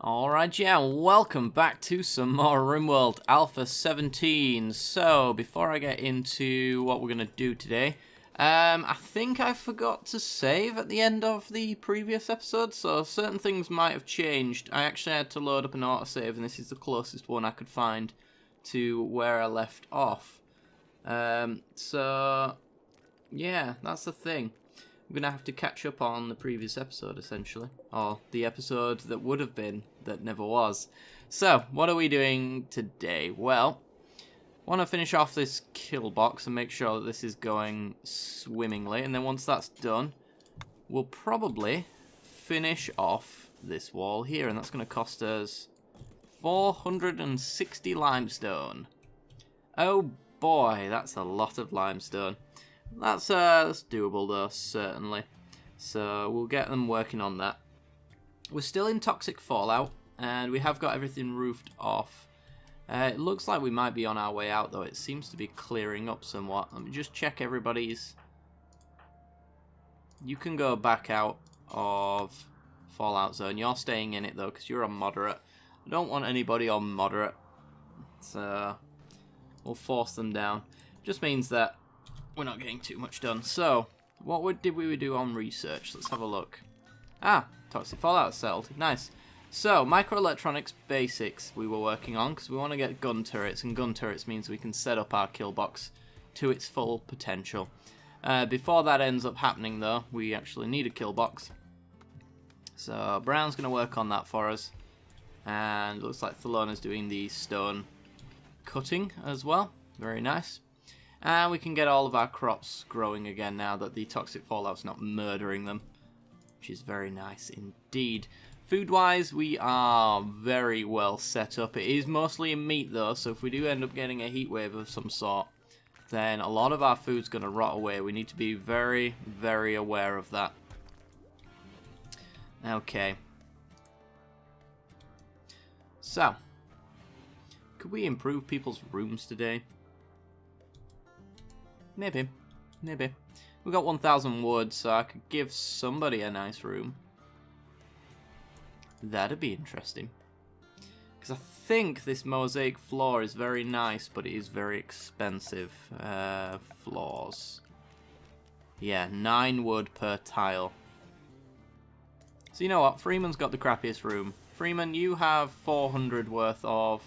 Alright, yeah, welcome back to some more Rimworld Alpha 17. So, before I get into what we're going to do today, I think I forgot to save at the end of the previous episode, so certain things might have changed. I actually had to load up an autosave, and this is the closest one I could find to where I left off. So, yeah, that's the thing. I'm going to have to catch up on the previous episode, essentially. Or the episode that would have been, that never was. So, what are we doing today? Well, I want to finish off this kill box and make sure that this is going swimmingly. And then once that's done, we'll probably finish off this wall here. And that's going to cost us 460 limestone. Oh boy, that's a lot of limestone. That's doable though, certainly. So we'll get them working on that. We're still in toxic fallout, and we have got everything roofed off. It looks like we might be on our way out though. It seems to be clearing up somewhat. Let me just check everybody's. You can go back out of fallout zone. You're staying in it though, because you're on moderate. I don't want anybody on moderate. So we'll force them down. Just means that we're not getting too much done. So, what did we do on research? Let's have a look. Ah, toxic fallout settled. Nice. So, microelectronics basics we were working on, because we want to get gun turrets, and gun turrets means we can set up our kill box to its full potential. Before that ends up happening, though, we actually need a kill box. So, Brown's going to work on that for us. And it looks like Thalona's doing the stone cutting as well. Very nice. And we can get all of our crops growing again now that the toxic fallout's not murdering them, which is very nice indeed. Food-wise, we are very well set up. It is mostly in meat though, so if we do end up getting a heat wave of some sort, then a lot of our food's going to rot away. We need to be very, very aware of that. Okay. So, could we improve people's rooms today? Maybe. We got 1,000 wood, so I could give somebody a nice room. That'd be interesting. Because I think this mosaic floor is very nice, but it is very expensive. Floors. Yeah, 9 wood per tile. So you know what? Freeman's got the crappiest room. Freeman, you have 400 worth of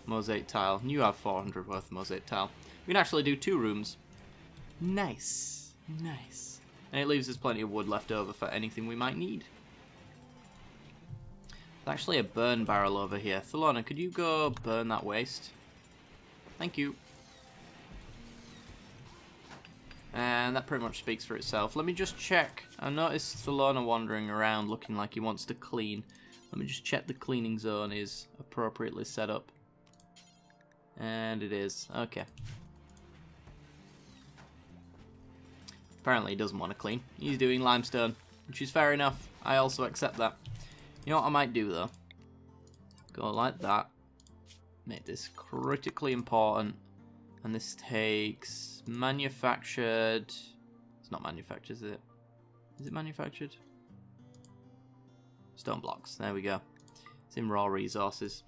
mosaic tile. And you have 400 worth of mosaic tile. We can actually do 2 rooms. Nice. Nice. And it leaves us plenty of wood left over for anything we might need. There's actually a burn barrel over here. Thalona, could you go burn that waste? Thank you. And that pretty much speaks for itself. Let me just check. I noticed Thalona wandering around looking like he wants to clean. Let me just check the cleaning zone is appropriately set up. And it is. Okay. Apparently he doesn't want to clean. He's doing limestone, which is fair enough. I also accept that. You know what I might do though? Go like that. Make this critically important. And this takes manufactured... It's not manufactured, is it? Is it manufactured? Stone blocks. There we go. It's in raw resources.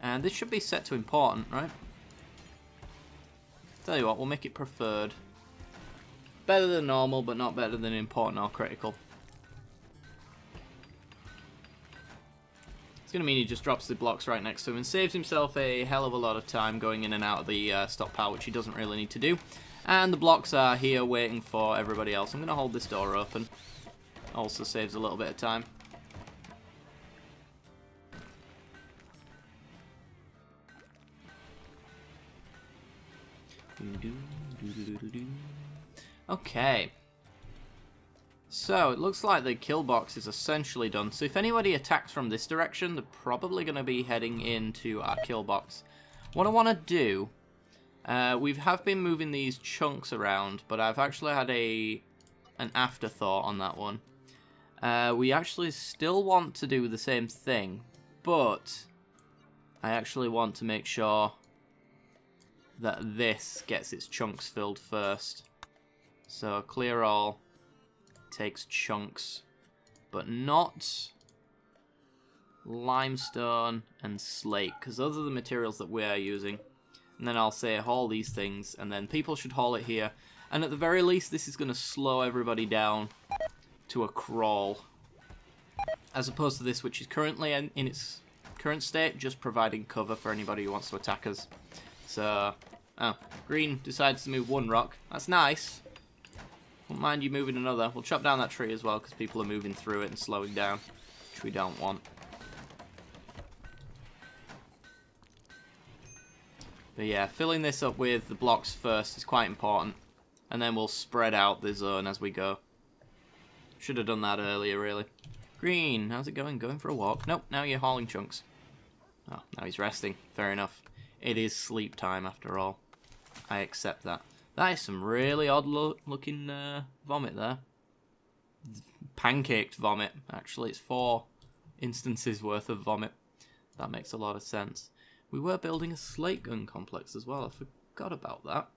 And this should be set to important, right? Tell you what, we'll make it preferred. Better than normal, but not better than important or critical. It's going to mean he just drops the blocks right next to him and saves himself a hell of a lot of time going in and out of the stockpile, which he doesn't really need to do. And the blocks are here waiting for everybody else. I'm going to hold this door open. Also saves a little bit of time. Okay. So, it looks like the kill box is essentially done. So if anybody attacks from this direction, they're probably going to be heading into our kill box. What I want to do, we have been moving these chunks around, but I've actually had an afterthought on that one. We actually still want to do the same thing, but I actually want to make sure that this gets its chunks filled first. So clear all takes chunks, but not limestone, and slate, because those are the materials that we're using. And then I'll say haul these things, and then people should haul it here. And at the very least, this is going to slow everybody down to a crawl, as opposed to this, which is currently in its current state, just providing cover for anybody who wants to attack us. So, oh, green decides to move one rock. That's nice. Won't mind you moving another. We'll chop down that tree as well, because people are moving through it and slowing down, which we don't want. But yeah, filling this up with the blocks first is quite important. And then we'll spread out the zone as we go. Should have done that earlier, really. Green, how's it going? Going for a walk? Nope, now you're hauling chunks. Oh, now he's resting. Fair enough. It is sleep time, after all. I accept that. That is some really odd looking vomit there. Pancaked vomit, actually. It's 4 instances worth of vomit. That makes a lot of sense. We were building a slate gun complex as well. I forgot about that.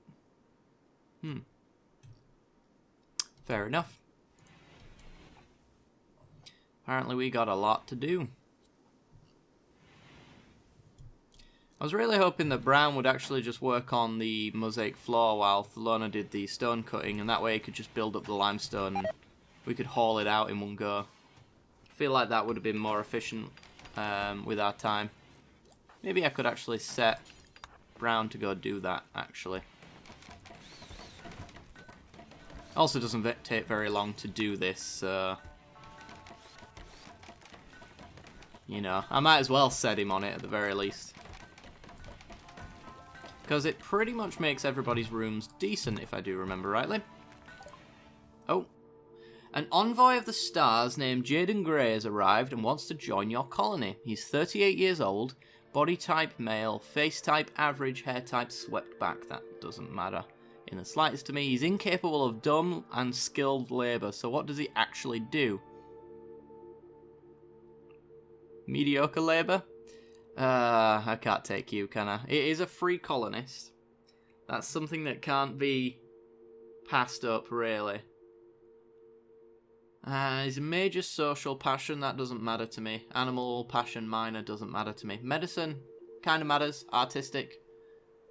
Fair enough. Apparently we got a lot to do. I was really hoping that Brown would actually just work on the mosaic floor while Thelona did the stone cutting, and that way he could just build up the limestone and we could haul it out in one go. I feel like that would have been more efficient with our time. Maybe I could actually set Brown to go do that, actually. Also doesn't take very long to do this, so... You know, I might as well set him on it at the very least. Because it pretty much makes everybody's rooms decent, if I do remember rightly. Oh. An envoy of the stars named Jaden Grey has arrived and wants to join your colony. He's 38 years old, body type male, face type average, hair type swept back. That doesn't matter in the slightest to me. He's incapable of dumb and skilled labour, so what does he actually do? Mediocre labour? I can't take you, can I? It is a free colonist. That's something that can't be passed up, really. He's a major social passion, that doesn't matter to me. Animal passion, minor, doesn't matter to me. Medicine, kind of matters. Artistic,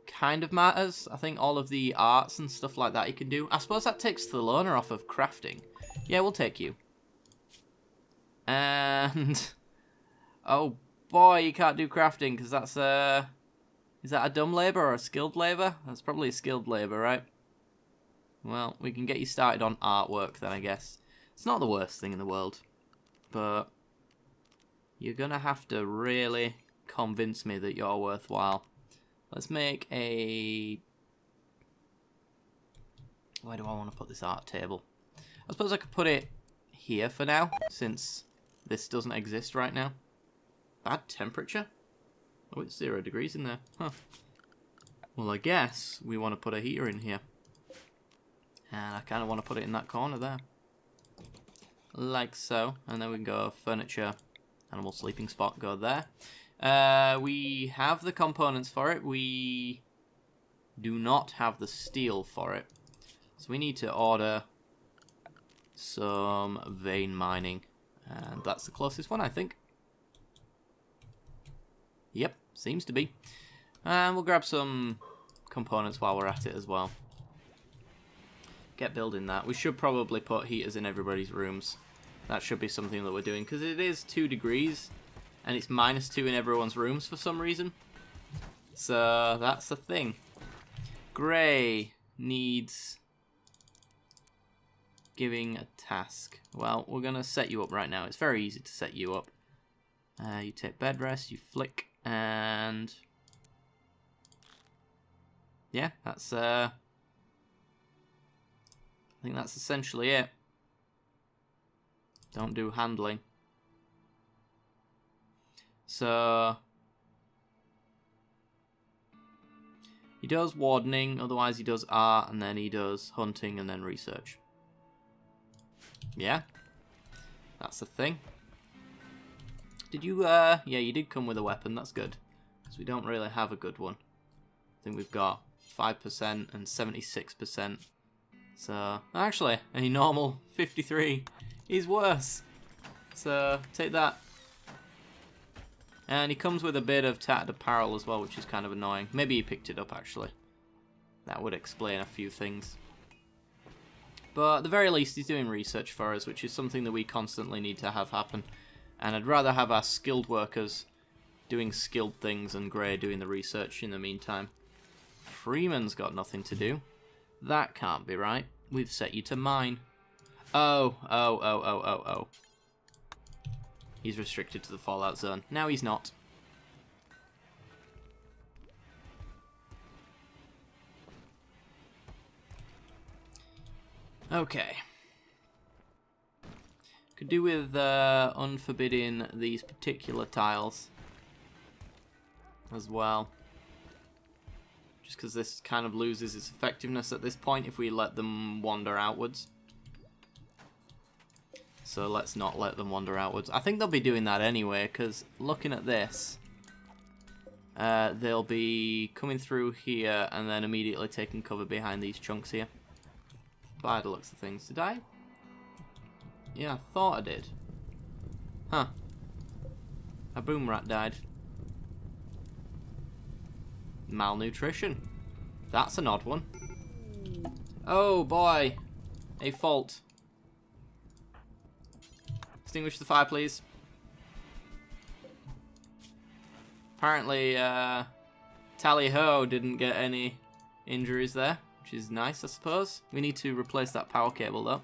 kind of matters. I think all of the arts and stuff like that he can do. I suppose that takes Thelona off of crafting. Yeah, we'll take you. And... oh boy, you can't do crafting, because that's is that a dumb labour or a skilled labour? That's probably a skilled labour, right? Well, we can get you started on artwork then, I guess. It's not the worst thing in the world, but you're going to have to really convince me that you're worthwhile. Let's make a... where do I want to put this art table? I suppose I could put it here for now, since this doesn't exist right now. Bad temperature? Oh, it's 0 degrees in there. Huh. Well, I guess we want to put a heater in here. And I kind of want to put it in that corner there. Like so. And then we can go furniture, animal sleeping spot, go there. We have the components for it. We do not have the steel for it. So we need to order some vein mining. And that's the closest one, I think. Yep, seems to be. And we'll grab some components while we're at it as well. Get building that. We should probably put heaters in everybody's rooms. That should be something that we're doing, because it is 2 degrees, and it's -2 in everyone's rooms for some reason. So that's the thing. Grey needs giving a task. Well, we're going to set you up right now. It's very easy to set you up. You take bed rest, you flick, and yeah, that's I think that's essentially it. Don't do handling. So he does wardening, otherwise he does art, and then he does hunting, and then research. Yeah, that's the thing. Did you, yeah, you did come with a weapon, that's good. Because we don't really have a good one. I think we've got 5% and 76%. So, actually, a normal 53 is worse. So, take that. And he comes with a bit of tattered apparel as well, which is kind of annoying. Maybe he picked it up, actually. That would explain a few things. But at the very least, he's doing research for us, which is something that we constantly need to have happen. And I'd rather have our skilled workers doing skilled things and Grey doing the research in the meantime. Freeman's got nothing to do. That can't be right. We've set you to mine. Oh. He's restricted to the Fallout Zone. Now he's not. Okay. Could do with unforbidding these particular tiles as well. Just because this kind of loses its effectiveness at this point if we let them wander outwards. So let's not let them wander outwards. I think they'll be doing that anyway, because looking at this, they'll be coming through here and then immediately taking cover behind these chunks here. By the looks of things. Did I? Yeah, I thought I did. Huh. A boom rat died. Malnutrition. That's an odd one. Oh boy. A fault. Extinguish the fire, please. Apparently, Tally-ho didn't get any injuries there, which is nice, I suppose. We need to replace that power cable, though.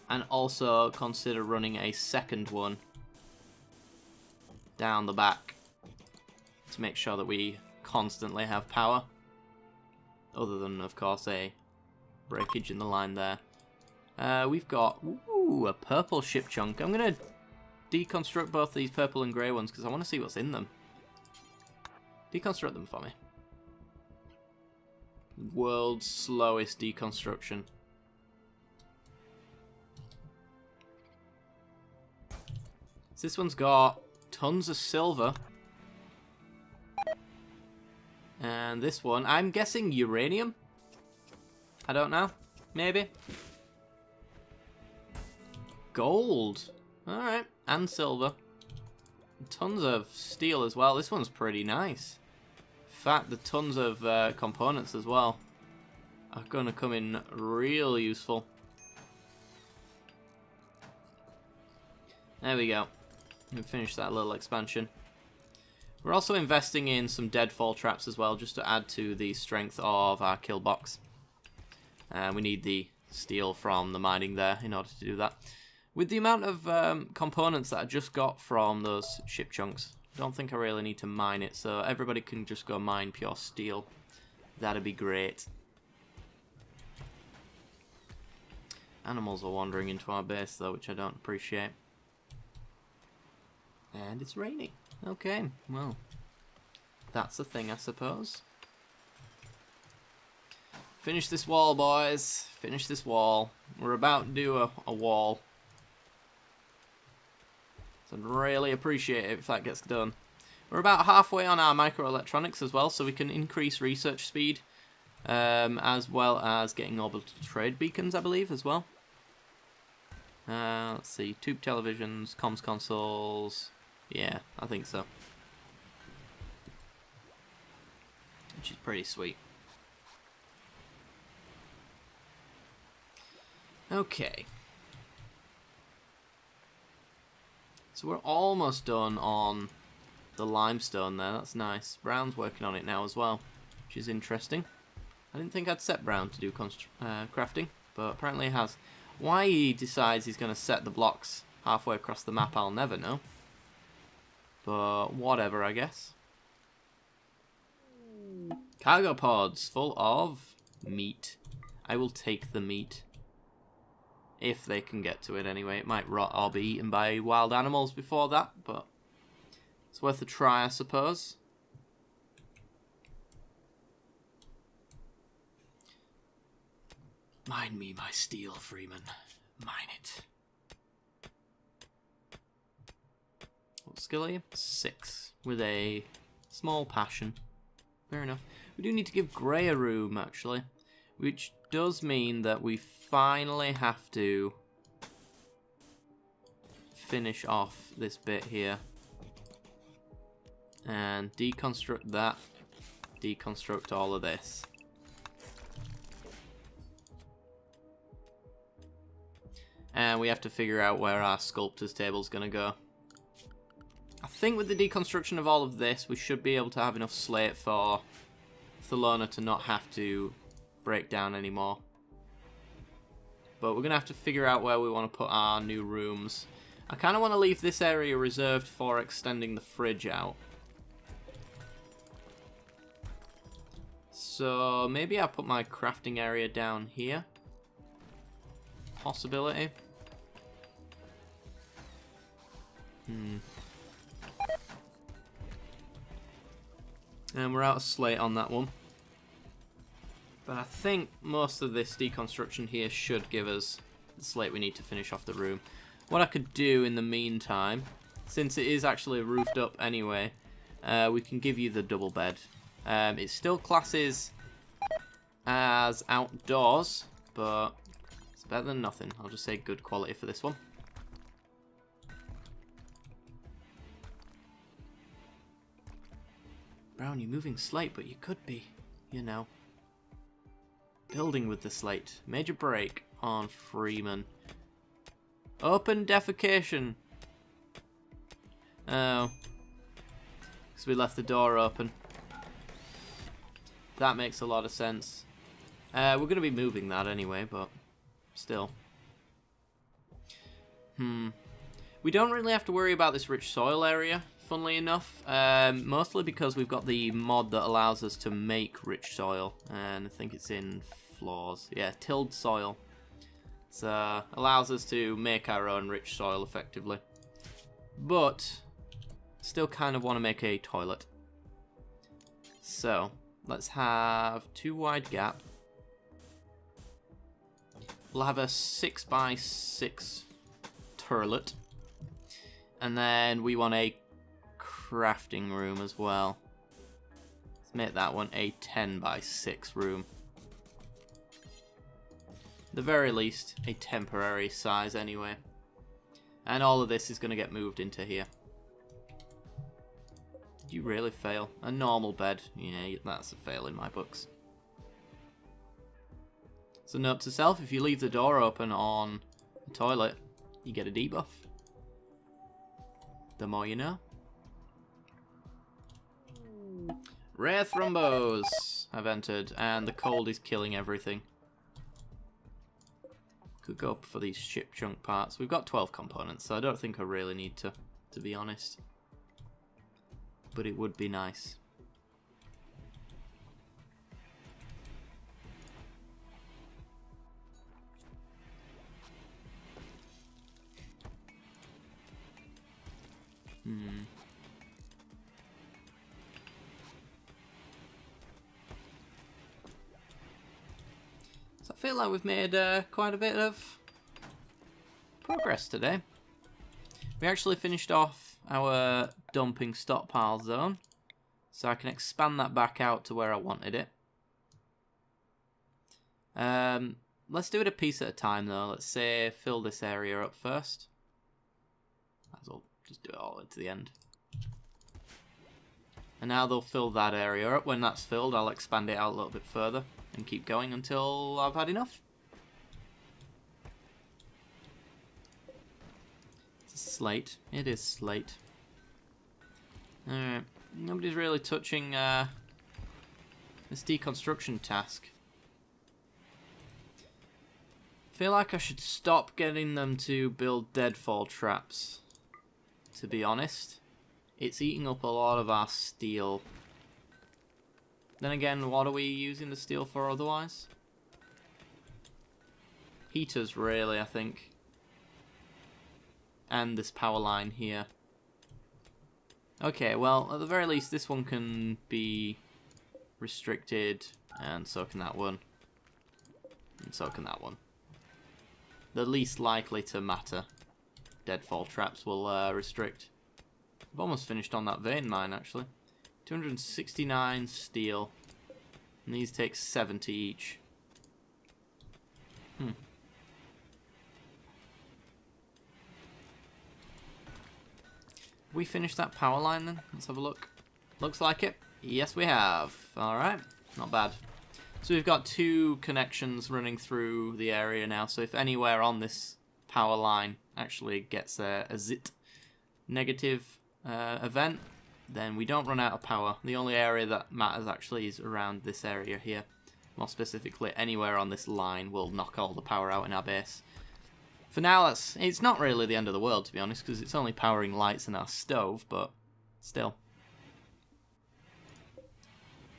And also consider running a second one down the back to make sure that we constantly have power. Other than, of course, a breakage in the line there. We've got a purple ship chunk. I'm going to deconstruct both these purple and grey ones because I want to see what's in them. Deconstruct them for me. World's slowest deconstruction. So this one's got tons of silver. And this one, I'm guessing uranium? I don't know. Maybe. Gold. Alright. And silver. Tons of steel as well. This one's pretty nice. In fact, the tons of components as well are going to come in real useful. There we go. We finished that little expansion. We're also investing in some deadfall traps as well, just to add to the strength of our kill box. We need the steel from the mining there in order to do that. With the amount of components that I just got from those ship chunks, I don't think I really need to mine it, so everybody can just go mine pure steel. That'd be great. Animals are wandering into our base though, which I don't appreciate. And it's raining. Okay, well, that's a thing, I suppose. Finish this wall, boys. Finish this wall. We're about to do a wall. So I'd really appreciate it if that gets done. We're about halfway on our microelectronics as well, so we can increase research speed, as well as getting orbital trade beacons, I believe, as well. Let's see, tube televisions, comms consoles. Yeah, I think so. Which is pretty sweet. Okay. So we're almost done on the limestone there. That's nice. Brown's working on it now as well, which is interesting. I didn't think I'd set Brown to do crafting, but apparently he has. Why he decides he's going to set the blocks halfway across the map, I'll never know. But whatever, I guess. Cargo pods full of meat. I will take the meat. If they can get to it anyway. It might rot or be eaten by wild animals before that, but it's worth a try, I suppose. Mine me my steel, Freeman. Mine it. What skill are you? 6. With a small passion. Fair enough. We do need to give Grey a room, actually. Which does mean that we finally have to finish off this bit here. And deconstruct that. Deconstruct all of this. And we have to figure out where our sculptor's table is going to go. I think with the deconstruction of all of this, we should be able to have enough slate for Thelona to not have to break down anymore. But we're going to have to figure out where we want to put our new rooms. I kind of want to leave this area reserved for extending the fridge out. So maybe I'll put my crafting area down here. Possibility. And we're out of slate on that one. But I think most of this deconstruction here should give us the slate we need to finish off the room. What I could do in the meantime, since it is actually roofed up anyway, we can give you the double bed. It still classes as outdoors, but it's better than nothing. I'll just say good quality for this one. Brown, you're moving slate, but you could be, you know, building with the slate. Major break on Freeman. Open defecation. Oh. Because we left the door open. That makes a lot of sense. We're going to be moving that anyway, but still. We don't really have to worry about this rich soil area, funnily enough. Mostly because we've got the mod that allows us to make rich soil. And I think it's in floors. Yeah, tilled soil. So allows us to make our own rich soil effectively. But still kind of want to make a toilet. So let's have 2 wide gap. We'll have a 6x6 turlet. And then we want a crafting room as well. Let's make that one a 10x6 room. At the very least, a temporary size anyway. And all of this is going to get moved into here. Did you really fail? A normal bed. Yeah, that's a fail in my books. So note to self, if you leave the door open on the toilet, you get a debuff. The more you know. Rare thrombos have entered, and the cold is killing everything. Could go up for these ship chunk parts. We've got 12 components, so I don't think I really need to be honest. But it would be nice. So I feel like we've made quite a bit of progress today. We actually finished off our dumping stockpile zone, so I can expand that back out to where I wanted it. Let's do it a piece at a time though. Let's say fill this area up first. Might as well just do it all to the end. And now they'll fill that area up. When that's filled, I'll expand it out a little bit further and keep going until I've had enough. It's a slate. It is slate. Alright. Nobody's really touching this deconstruction task. I feel like I should stop getting them to build deadfall traps, to be honest. It's eating up a lot of our steel. Then again, what are we using the steel for otherwise? Heaters, really, I think. And this power line here. Okay, well, at the very least, this one can be restricted, and so can that one. And so can that one. The least likely to matter. Deadfall traps will restrict. I've almost finished on that vein mine, actually. 269 steel. And these take 70 each. Have we finished that power line then? Let's have a look. Looks like it. Yes, we have. Alright, not bad. So we've got 2 connections running through the area now, so if anywhere on this power line actually gets a zit negative event, then we don't run out of power. The only area that matters actually is around this area here. More specifically, anywhere on this line will knock all the power out in our base. For now, it's not really the end of the world, to be honest, because it's only powering lights in our stove, but still.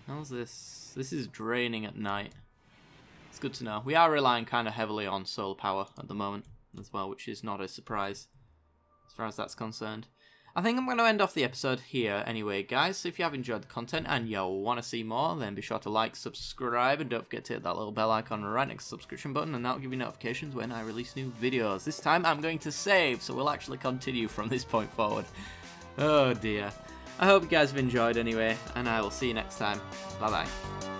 How's this? This is draining at night. It's good to know. We are relying kind of heavily on solar power at the moment as well, which is not a surprise as far as that's concerned. I think I'm going to end off the episode here anyway, guys. So if you have enjoyed the content and you want to see more, then be sure to like, subscribe, and don't forget to hit that little bell icon right next to the subscription button, and that'll give you notifications when I release new videos. This time I'm going to save, so we'll actually continue from this point forward. Oh dear. I hope you guys have enjoyed anyway, and I will see you next time. Bye bye.